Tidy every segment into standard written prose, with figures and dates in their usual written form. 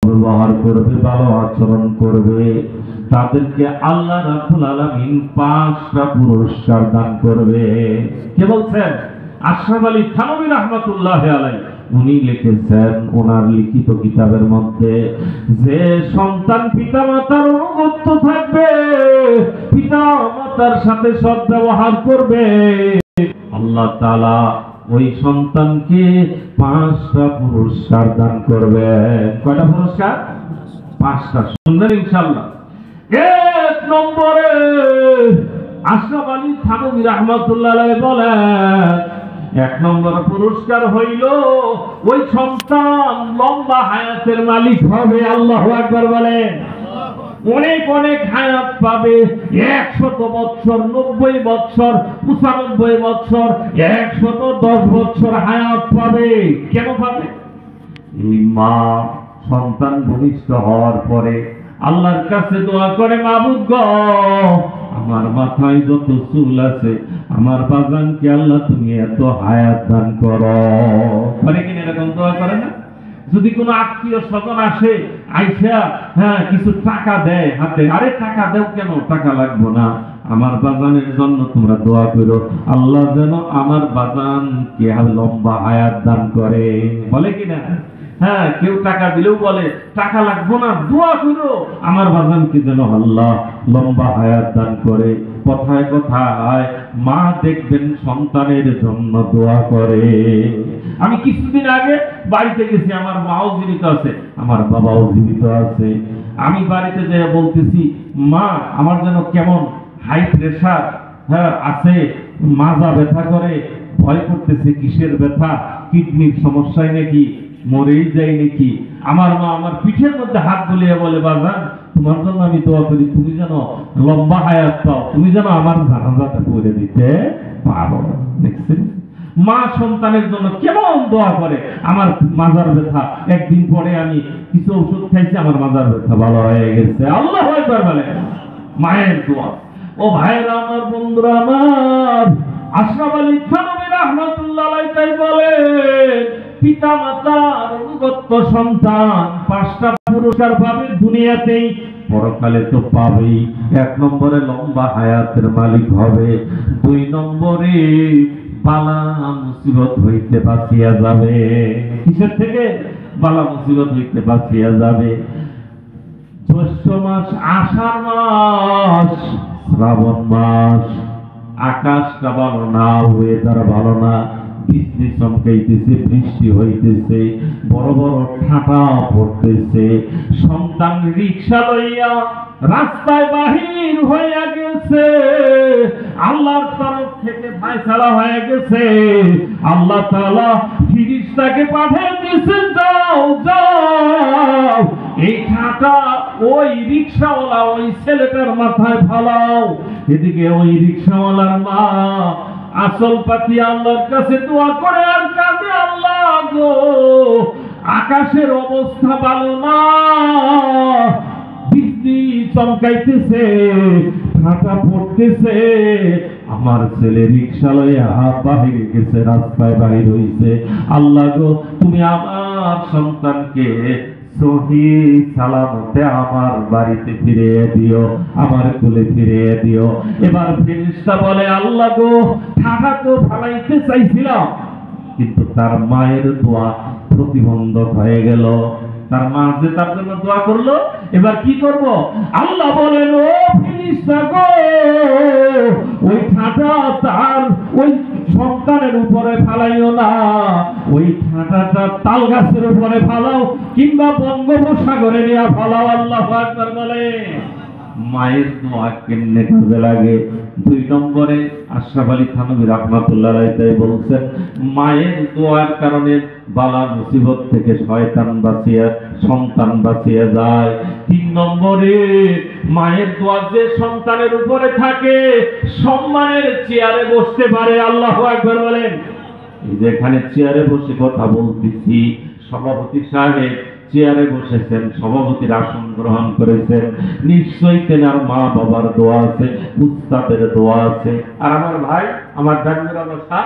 ব্যবহার করবে, ভালো আচরণ করবে, তাদেরকে আল্লাহ রাব্বুল আলামিন 5টা পুরস্কার দান করবে। কে বলছেন? আশরাফ আলী থানভী রাহমাতুল্লাহি আলাইহি। উনি লিখেছেন ওনার লিখিত কিতাবের মধ্যে, যে সন্তান পিতামাতার অনুগত থাকবে, পিতামাতার সাথে সদ্ব্যবহার করবে, আল্লাহ তাআলা ওই সন্তানকে 5টা পুরস্কার দান করবে। কয়টা পুরস্কার? 5টা। শুনবেন ইনশাআল্লাহ। 1 নম্বরে আশরাফ আলী থানভী রাহমাতুল্লাহি আলাইহি বলেন, 1 নম্বর পুরস্কার হইল ওই সন্তান লম্বা হায়াতের মালিক হবে। আল্লাহু আকবার বলেন। অনেক অনেক হায়াত পাবে, 100 বছর, 90 বছর, 95 বছর, 110 বছর হায়াত পাবে। কেন পাবে? এই মা সন্তান ভূমিষ্ঠ হওয়ার পরে আল্লাহর কাছে দোয়া করে, মাবুদ গো, আমার মাথায় যত চুল আছে, আমার বাজানকে আল্লাহ তুমি এত হায়াত দান করো। করে কিনা এরকম দোয়া করে না? যদি কোনো আত্মীয় স্বজন আসে, আইসা কিছু টাকা দেয় হাতে, আরে টাকা দেও কেন, টাকা লাগবো না, আমার বাজানের জন্য তোমরা দোয়া করো, আল্লাহ যেন আমার বাজানকে লম্বা হায়াত দান করে। বলে কিনা? কেউ টাকা দিলেও বলে টাকা লাগবো না, দোয়া করো আমার বাজানকে যেন আল্লাহ লম্বা হায়াত দান করে। কথায় কথায় মা দেখবেন সন্তানের জন্য দোয়া করে। আমি কিছুদিন আগে বাড়িতে গেছি, আমার মাও জীবিত আছে, আমার বাবাও জীবিত আছে। আমি বাড়িতে যেয়ে বলতেছি, মা আমার যেন কেমন হাই প্রেশার আছে, মাজা ব্যথা করে, ভয় করতেছে। কিসের ব্যথা? কিডনির সমস্যায় নাকি, মরেই যায় নাকি? আমার মা আমার পিঠের মধ্যে হাত বুলিয়ে বলে, বাজান তোমার জন্য আমি দোয়া করি, তুমি যেন লম্বা হায়াত পাও, তুমি যেন আমার জানাজাটা করে দিতে পারো। দেখছেন মা সন্তানের জন্য কেমন দোয়া করে। আমার মাজার ব্যথা, একদিন পরে আমি কিছু ওষুধ খাইছি, আমার মাজার ব্যথা ভালো হয়ে গেছে। আল্লাহু আকবার বলে। মায়ের দোয়া। ও ভাইরা আমার, বন্ধুরা আমার, আশরাফ আলী থানভী রাহমাতুল্লাহি আলাইহি তাই বলে, পিতা মাতার অনুগত সন্তান 5টা পুরস্কার পাবে দুনিয়াতেই, পরকালে তো পাবেই। 1 নম্বরে লম্বা হায়াতের মালিক হবে, 2 নম্বরে বালা মুসিবত হইতে বাঁচিয়া যাবে। কিসের থেকে? বালা মুসিবত হইতে বাঁচিয়া যাবে। জ্যৈষ্ঠ মাস, আষাঢ় মাস, শ্রাবণ মাস, আকাশটা ভালো না, ওয়েদার ভালো না, বৃষ্টি চমকাইতেছে, বৃষ্টি হইতেছে, বড় বড় ঠাটা পড়তেছে, সন্তান রিক্সা লইয়া রাস্তায় বাহির হইয়া গেছে, আল্লাহর তরফ থেকে ফয়সালা হয়ে গেছে, আল্লাহ তাআলা ফেরেশতাকে পাঠিয়ে দিয়েছেন, যাও যাও এই ঠাটা ওই রিক্সাওয়ালা ওই ছেলেটার মাথায় ফালাও। এদিকে ওই রিক্সাওয়ালার মা আসল পাতি আল্লাহর কাছে দোয়া করে আর কাঁদে, আল্লাহ গো, আকাশের অবস্থা ভালো না, বৃষ্টি চমকাইতেছে, ঠাটা পড়তেছে, আমার ছেলে রিক্সা লইয়া বাহিরে গেছে, রাস্তায় বাহির হইছে, আল্লাহ গো তুমি আমার সন্তানকে সহি সালামতে আমার বাড়িতে ফিরিয়ে দিও, আমার কোলে ফিরিয়ে দিও। এবার ফেরেশতা বলে, আল্লাহ গো, ঠাটা তো ফালাইতে চাইছিলাম, কিন্তু তার মায়ের দোয়া প্রতিবন্ধক হয়ে গেল। তার মা যে তার জন্য দোয়া করলো, এবার কি করব? আল্লাহ বলেন, ও ফেরেশতা গো, ওই ঠাটা তার ওই সন্তানের উপরে ফালাইও না, ওই ঠাটাটা তাল গাছের উপরে ফালাও, কিংবা বঙ্গোপসাগরে নিয়ে ফালাও। আল্লাহু আকবার বলে। মায়ের দোয়া কেমনে কাজে লাগে? 2 নম্বরে আশরাফ আলী থানভী রাহমাতুল্লাহি আলাইহি তাই বলছেন, মায়ের দোয়ার কারণে বালা মুসিবত থেকে শয়তান বাঁচিয়ে সন্তান বাঁচিয়ে যায়। 3 নম্বরে মায়ের দোয়া যে সন্তানের উপরে থাকে, সম্মানের চেয়ারে বসতে পারে। আল্লাহু আকবার বলেন। এই যে এখানে চেয়ারে বসে কথা বলতেছি, সভাপতি সাহেব চেয়ারে বসেছেন, সভাপতির আসন গ্রহণ করেছেন, নিশ্চয়ই তেনার মা বাবার দোয়া আছে, উস্তাদের দোয়া আছে। আর আমার ভাই, আমার জানবির অবস্থা,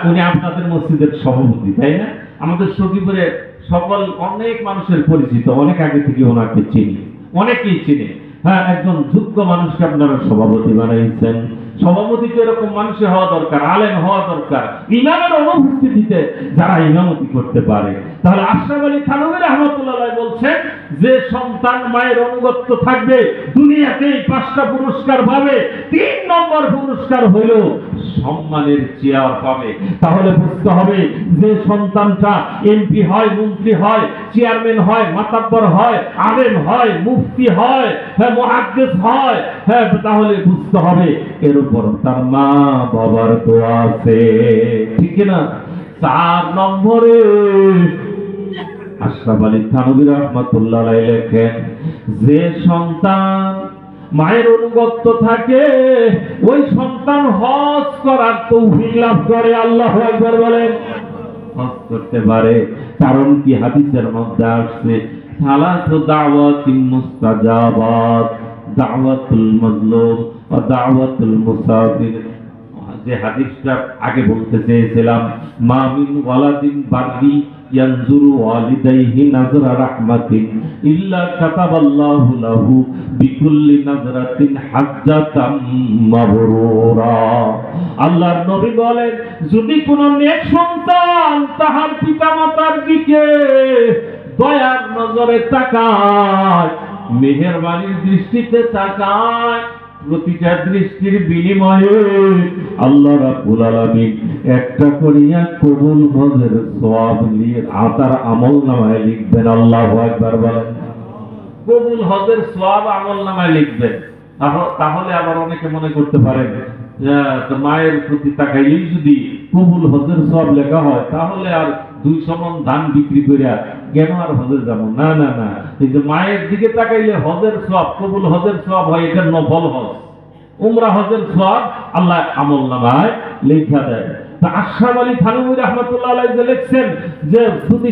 উনি আপনাদের মসজিদের সভাপতি, তাই না? আমাদের সখীপুরে সকল অনেক মানুষের পরিচিত, অনেক আগে থেকে ওনাকে চিনি, অনেকেই চিনে। হ্যাঁ, একজন যোগ্য মানুষকে আপনারা সভাপতি বানাইছেন। সভাপতি তো এরকম মানুষের হওয়া দরকার, আলেম হওয়া দরকার, ইমামের অনুপস্থিতিতে যারা ইমামতি করতে পারে। তাহলে আশরাফ আলী থানভী রাহমাতুল্লাহ বলছেন যে সন্তান মায়ের অনুগত্য থাকবে দুনিয়াতেই 5টা পুরস্কার পাবে, 3 নম্বর পুরস্কার হইল সম্মানের চেয়ার পাবে। তাহলে বুঝতে হবে যে সন্তানটা এমপি হয়, মন্ত্রী হয়, চেয়ারম্যান হয়, মাতাব্বর হয়, আলেম হয়, মুফতি হয়, হ্যাঁ মুহাদ্দিস হয়, হ্যাঁ তাহলে বুঝতে হবে এর উপর তার মা বাবার দোয়া আছে, ঠিক না? 4 নম্বরে আশরাফ আলী থানভী রাহমাতুল্লাহ আলাইহি লেখেন যে সন্তান মায়ের অনুগত্য থাকে ওই সন্তান হজ করার তৌফিক লাভ করে। আল্লাহু আকবার বলেন। হজ করতে পারে। কারণ কি হাদিসের মধ্যে আসছে সালাতু দাওয়াতিন মুস্তাজাবাত, দাওয়াতুল মাজলুম ওয়া দাওয়াতুল মুসাফির। যে হাদিসটা আগে বলতে চেয়েছিলাম, মা মিন ওয়ালাদিন বারদি ইয়ানজুরু ওয়ালিদাইহি নাজরা রাহমাতিন ইল্লা কাতাবাল্লাহু লাহু বিকুল্লি নাজরাতিন হাজ্জাতাম মাবরুরা। আল্লাহর নবী বলেন, যদি কোন নেক সন্তান তাহার পিতামাতার দিকে দয়ার নজরে তাকায়, মেহেরবানির দৃষ্টিতে তাকায়, প্রতিটা দৃষ্টির বিনিময়ে আল্লাহ রাব্বুল আলামিন একটা করিয়া কবুল হজের সওয়াব নিয়ে তার আমলনামায় লিখবেন। আল্লাহু আকবার বলেন। কবুল হজের সওয়াব আমলনামায় লিখবেন। তাহলে আবার অনেকে মনে করতে পারেন মায়ের প্রতি তাকাইলেই যদি কবুল হজের সওয়াব লেখা হয় তাহলে আর 200 মণ ধান বিক্রি করিয়া কেন আর হজে যাব? না না না, এই যে মায়ের দিকে তাকাইলে হজের সওয়াব, কবুল হজের সওয়াব হয়, এটা নফল হজ। উমরা হজের সওয়াব আল্লাহ আমলনামায় লেখা দেয়। তা আশরাফ আলী থানভী রাহমাতুল্লাহ আলাইহি লিখছেন যে যদি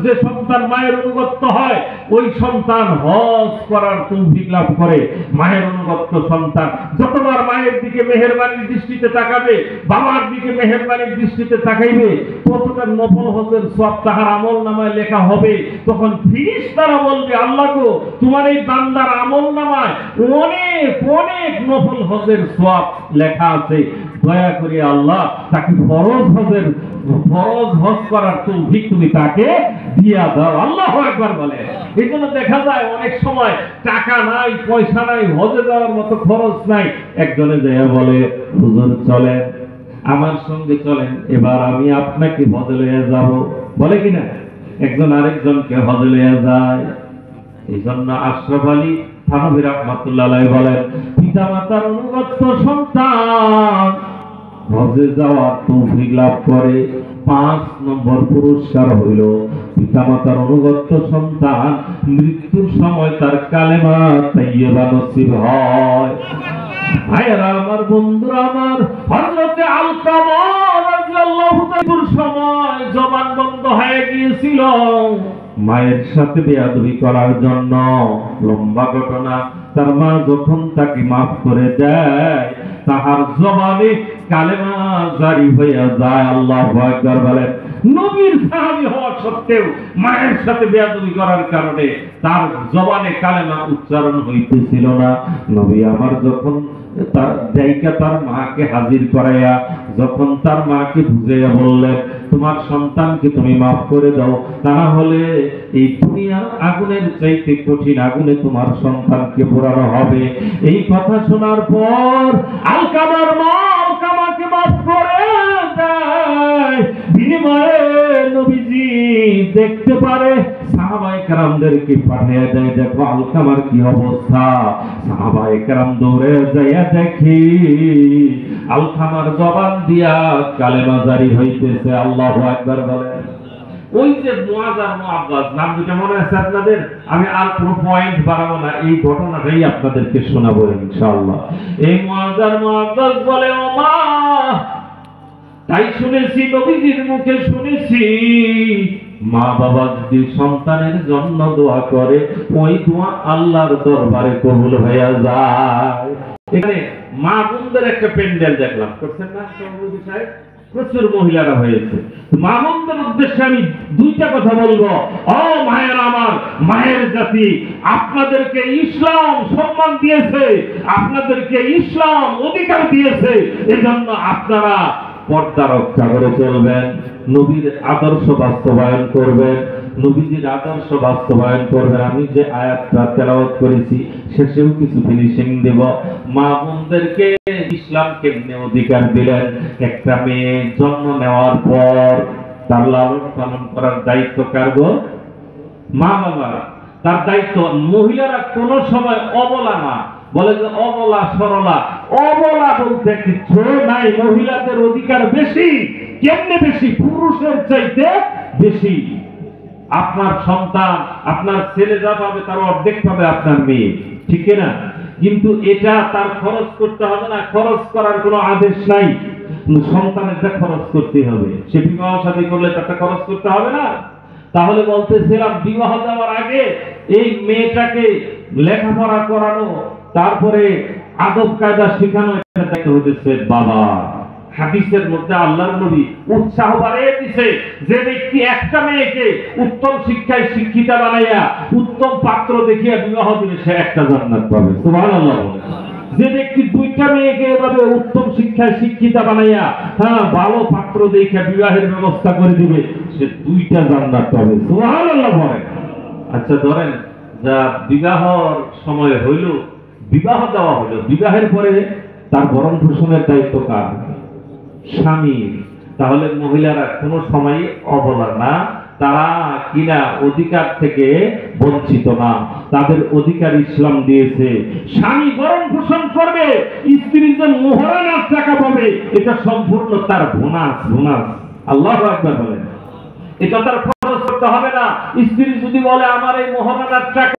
যে সন্তান মায়ের অনুগত্য হয় ওই সন্তান হজ করার তৌফিক লাভ করে। মায়ের অনুগত্য সন্তান যতবার মায়ের দিকে মেহেরবানির দৃষ্টিতে তাকাবে, বাবার দিকে মেহেরবানির দৃষ্টিতে তাকাইবে, ততটা নফল হজের সওয়াব তাহার আমলনামায় লেখা হবে। তখন ফেরেশতারা বলবে, আল্লাহ গো, তোমার এই বান্দার আমলনামায় অনেক অনেক নফল হজের সওয়াব লেখা আছে, দয়া করে আল্লাহ তাকে ফরজ হজ করার তৌফিক তুমি তাকে দিয়া দাও। আল্লাহু আকবার বলে। এই জন্য দেখা যায় অনেক সময় টাকা নাই, পয়সা নাই, হজে যাওয়ার মতো খরচ নাই, একজনে যায় বলে, হুজুর চলেন, আমার সঙ্গে চলেন, এবার আমি আপনাকে হজে লইয়া যাব, বলে কিনা? একজন আরেকজনকে হজে লইয়া যায়। এই জন্য আশরাফ আলী থানভী রাহমাতুল্লাহ আলাইহি বলেন, পিতামাতার অনুগত্য সন্তান হজে যাওয়ার তৌফিক লাভ করে। 5 নম্বর পুরস্কার হইল পিতামাতার অনুগত্য সন্তান মৃত্যুর সময় তার কালেমা তাইয়্যিবা নসিব হয়। ভাইরা আমার, বন্ধুরা আমার, হযরতে আলকামা রাদিয়াল্লাহু তাআলার সময় জবান বন্ধ হয়ে গিয়েছিল মায়ের সাথে বেয়াদবি করার জন্য। লম্বা ঘটনা। তার মা যখন তাকে মাফ করে দেয় তাহার জবানে কালেমা জারি হইয়া যায়। আল্লাহু আকবার বলেন। নবীর সাহাবী হওয়া সত্ত্বেও মায়ের সাথে বেয়াদবি করার কারণে তার জবানে কালেমা উচ্চারণ হইতেছিল না। নবী আমার যখন তার মাকে হাজির করাইয়া যখন তার মাকে বুঝাইয়া বললেন, তোমার সন্তানকে তুমি মাফ করে দাও, তা না হলে এই দুনিয়ার আগুনের চাইতে কঠিন আগুনে তোমার সন্তানকে পোড়ানো হবে। এই কথা শোনার পর আলকামার মা আলকামাকে মাফ করে দেয়। বিনিময়ে নবীজি দেখতে পারে সাহাবায়ে কেরামদেরকে পাঠিয়ে দেয়, দেখো আলকামার কি অবস্থা। সাহাবায়ে কেরাম দৌড়ে যাইয়া দেখি আলকামার জবান দিয়া কালেমা জারি হইতেছে। আল্লাহু আকবার বলেন। ওই যে মুআয আর মুআব্বাস নাম দুটো মনে আছে আপনাদের? আমি আর কোনো পয়েন্ট বাড়াবো না, এই ঘটনাটাই আপনাদেরকে শোনাবো ইনশাআল্লাহ। এই মুআয আর মুআব্বাস বলে, ও মা, তাই শুনেছি, নবীজির মুখে শুনেছি, মা বাবা যদি সন্তানের জন্য দোয়া করে ওই দোয়া আল্লাহর দরবারে কবুল হয়ে যায়। এখানে মা বোনদের একটা প্যান্ডেল দেখলাম, করছেন না সভাপতি সাহেব? প্রচুর মহিলারা হয়েছে। মা বোনদের উদ্দেশ্যে আমি দুইটা কথা বলবো। ও মায়ের, আমার মায়ের জাতি, আপনাদেরকে ইসলাম সম্মান দিয়েছে, আপনাদেরকে ইসলাম অধিকার দিয়েছে, এজন্য আপনারা পর্দা রক্ষা করে চলবেন, নবীর আদর্শ বাস্তবায়ন করবেন, নবীজির আদর্শ বাস্তবায়ন করবেন। আমি যে আয়াতটা তেলাওয়াত করেছি শেষেও কিছু ফিনিশিং দেব। মা বোনদেরকে ইসলাম কেমনে অধিকার দিলেন? একটা মেয়ে জন্ম নেওয়ার পর তার লালন পালন করার দায়িত্ব কার গো? মা বাবার। তার দায়িত্ব। মহিলারা কোন সময় অবলা না, বলে যে অবলা সরলা, অবলা বলতে কিছু নাই। মহিলাদের অধিকার বেশি। কেমনে বেশি? পুরুষের চাইতে বেশি। আপনার সন্তান, আপনার ছেলে যা পাবে তার অর্ধেক পাবে আপনার মেয়ে, ঠিক না? কিন্তু এটা তার খরচ করতে হবে না, খরচ করার কোনো আদেশ নাই। সন্তানেরটা খরচ করতে হবে। সে বিবাহ শাদী করলে তাকে খরচ করতে হবে না। তাহলে বলতেছিলাম, বিবাহ দেওয়ার আগে এই মেয়েটাকে লেখাপড়া করানো, তারপরে আদব কায়দা শেখানো, এটা দেখতে হতেছে বাবা। হাদিসের মধ্যে আল্লাহর নবী উৎসাহ বাড়িয়ে দিয়েছে, যে ব্যক্তি একটা মেয়েকে উত্তম শিক্ষায় শিক্ষিতা বানাইয়া উত্তম পাত্র দেখিয়া বিবাহ দিলে সে একটা জান্নাত পাবে। সুবহানাল্লাহ। যে ব্যক্তি দুইটা মেয়েকে এভাবে উত্তম শিক্ষায় শিক্ষিতা বানাইয়া ভালো পাত্র দেখিয়া বিবাহের ব্যবস্থা করে দিবে, সে দুইটা জান্নাত পাবে। সুবহানাল্লাহ বলেন। আচ্ছা ধরেন যা বিবাহর সময় হইল, বিবাহ দেওয়া হলো, বিবাহের পরে তার ভরণ পোষণের দায়িত্ব কার? স্বামীর। তাহলে মহিলারা কোনো সময় অবলা না, তারা কিনা অধিকার থেকে বঞ্চিত না, তাদের অধিকার ইসলাম দিয়েছে। স্বামী ভরণ পোষণ করবে, স্ত্রী যে মোহরানার টাকা পাবে এটা সম্পূর্ণ তার বোনাস। বোনাস। আল্লাহু আকবার বলেন। এটা তার খরচ করতে হবে না। স্ত্রী যদি বলে আমার এই মোহরানার টাকা